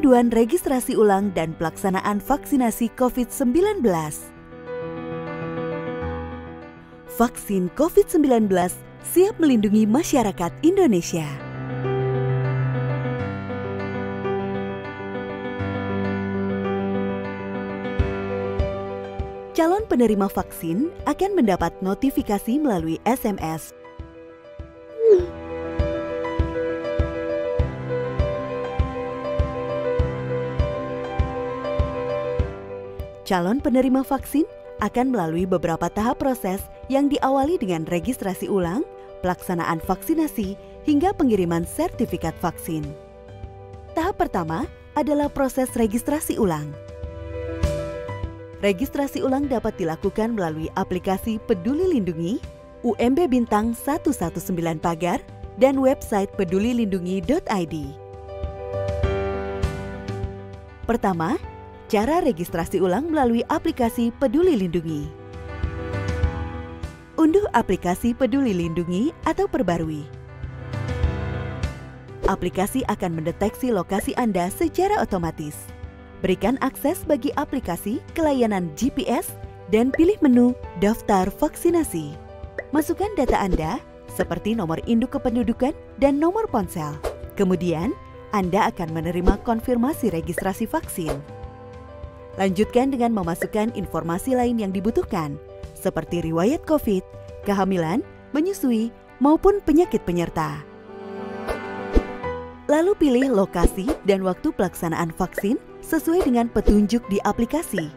Panduan registrasi ulang dan pelaksanaan vaksinasi COVID-19. Vaksin COVID-19 siap melindungi masyarakat Indonesia. Calon penerima vaksin akan mendapat notifikasi melalui SMS. Calon penerima vaksin akan melalui beberapa tahap proses yang diawali dengan registrasi ulang, pelaksanaan vaksinasi, hingga pengiriman sertifikat vaksin. Tahap pertama adalah proses registrasi ulang. Registrasi ulang dapat dilakukan melalui aplikasi Peduli Lindungi, UMB Bintang 119 Pagar, dan website pedulilindungi.id. Pertama, cara registrasi ulang melalui aplikasi Peduli Lindungi. Unduh aplikasi Peduli Lindungi atau perbarui. Aplikasi akan mendeteksi lokasi Anda secara otomatis. Berikan akses bagi aplikasi ke layanan GPS dan pilih menu Daftar Vaksinasi. Masukkan data Anda seperti nomor induk kependudukan dan nomor ponsel. Kemudian, Anda akan menerima konfirmasi registrasi vaksin. Lanjutkan dengan memasukkan informasi lain yang dibutuhkan, seperti riwayat COVID, kehamilan, menyusui, maupun penyakit penyerta. Lalu pilih lokasi dan waktu pelaksanaan vaksin sesuai dengan petunjuk di aplikasi.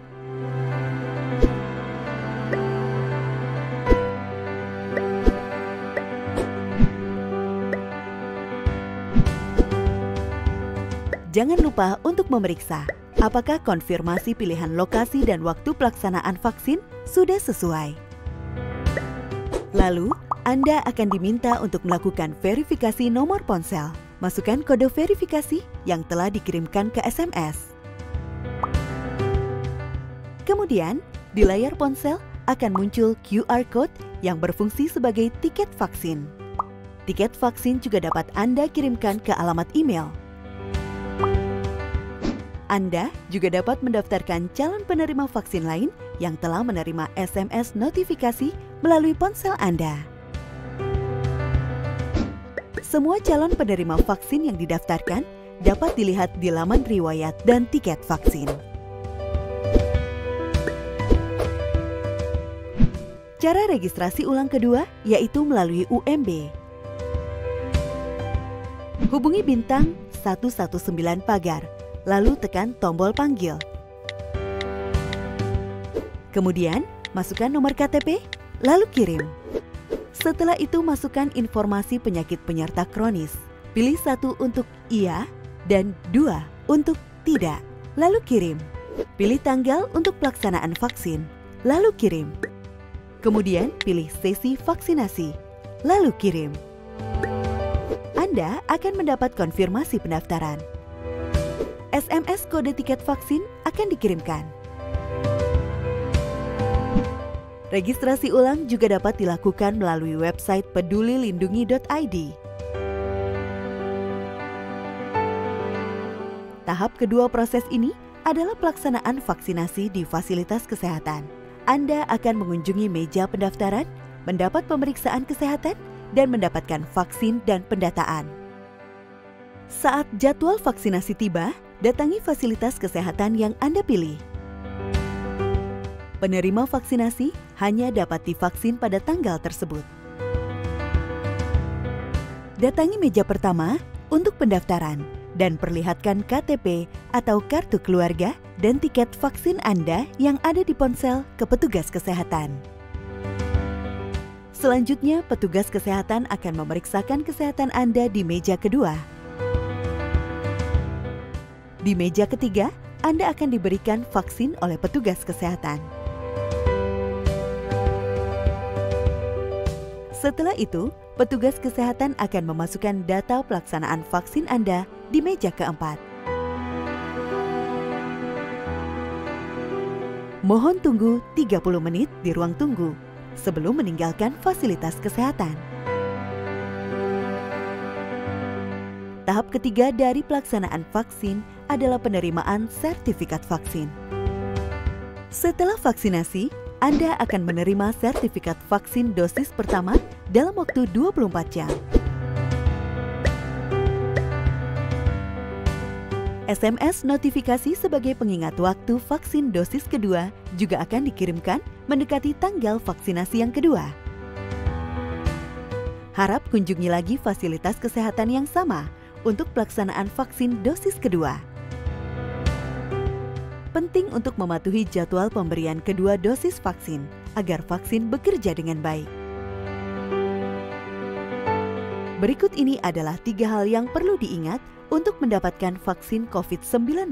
Jangan lupa untuk memeriksa apakah konfirmasi pilihan lokasi dan waktu pelaksanaan vaksin sudah sesuai. Lalu, Anda akan diminta untuk melakukan verifikasi nomor ponsel. Masukkan kode verifikasi yang telah dikirimkan ke SMS. Kemudian, di layar ponsel akan muncul QR Code yang berfungsi sebagai tiket vaksin. Tiket vaksin juga dapat Anda kirimkan ke alamat email. Anda juga dapat mendaftarkan calon penerima vaksin lain yang telah menerima SMS notifikasi melalui ponsel Anda. Semua calon penerima vaksin yang didaftarkan dapat dilihat di laman riwayat dan tiket vaksin. Cara registrasi ulang kedua yaitu melalui UMB. Hubungi Bintang 119 Pagar, lalu tekan tombol panggil. Kemudian, masukkan nomor KTP, lalu kirim. Setelah itu, masukkan informasi penyakit penyerta kronis. Pilih 1 untuk iya dan 2 untuk tidak, lalu kirim. Pilih tanggal untuk pelaksanaan vaksin, lalu kirim. Kemudian, pilih sesi vaksinasi, lalu kirim. Anda akan mendapat konfirmasi pendaftaran. SMS kode tiket vaksin akan dikirimkan. Registrasi ulang juga dapat dilakukan melalui website pedulilindungi.id. Tahap kedua proses ini adalah pelaksanaan vaksinasi di fasilitas kesehatan. Anda akan mengunjungi meja pendaftaran, mendapat pemeriksaan kesehatan, dan mendapatkan vaksin dan pendataan. Saat jadwal vaksinasi tiba, datangi fasilitas kesehatan yang Anda pilih. Penerima vaksinasi hanya dapat divaksin pada tanggal tersebut. Datangi meja pertama untuk pendaftaran dan perlihatkan KTP atau kartu keluarga dan tiket vaksin Anda yang ada di ponsel ke petugas kesehatan. Selanjutnya, petugas kesehatan akan memeriksakan kesehatan Anda di meja kedua. Di meja ketiga, Anda akan diberikan vaksin oleh petugas kesehatan. Setelah itu, petugas kesehatan akan memasukkan data pelaksanaan vaksin Anda di meja keempat. Mohon tunggu 30 menit di ruang tunggu sebelum meninggalkan fasilitas kesehatan. Tahap ketiga dari pelaksanaan vaksin adalah penerimaan sertifikat vaksin. Setelah vaksinasi, Anda akan menerima sertifikat vaksin dosis pertama dalam waktu 24 jam. SMS notifikasi sebagai pengingat waktu vaksin dosis kedua juga akan dikirimkan mendekati tanggal vaksinasi yang kedua. Harap kunjungi lagi fasilitas kesehatan yang sama untuk pelaksanaan vaksin dosis kedua. Penting untuk mematuhi jadwal pemberian kedua dosis vaksin agar vaksin bekerja dengan baik. Berikut ini adalah 3 hal yang perlu diingat untuk mendapatkan vaksin COVID-19.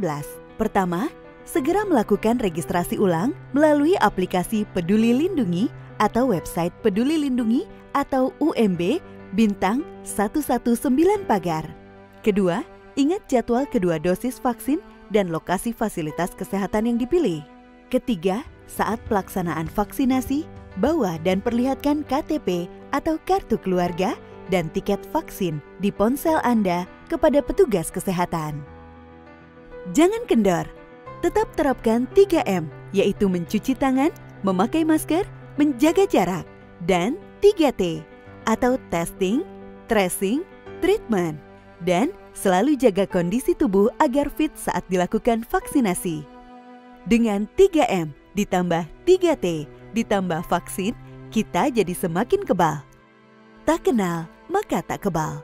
Pertama, segera melakukan registrasi ulang melalui aplikasi Peduli Lindungi atau website Peduli Lindungi atau UMB bintang 119 pagar. Kedua, ingat jadwal kedua dosis vaksin dan lokasi fasilitas kesehatan yang dipilih. Ketiga, saat pelaksanaan vaksinasi, bawa dan perlihatkan KTP atau kartu keluarga dan tiket vaksin di ponsel Anda kepada petugas kesehatan. Jangan kendor, tetap terapkan 3M, yaitu mencuci tangan, memakai masker, menjaga jarak, dan 3T, atau testing, tracing, treatment, dan selalu jaga kondisi tubuh agar fit saat dilakukan vaksinasi. Dengan 3M ditambah 3T ditambah vaksin, kita jadi semakin kebal. Tak kenal, maka tak kebal.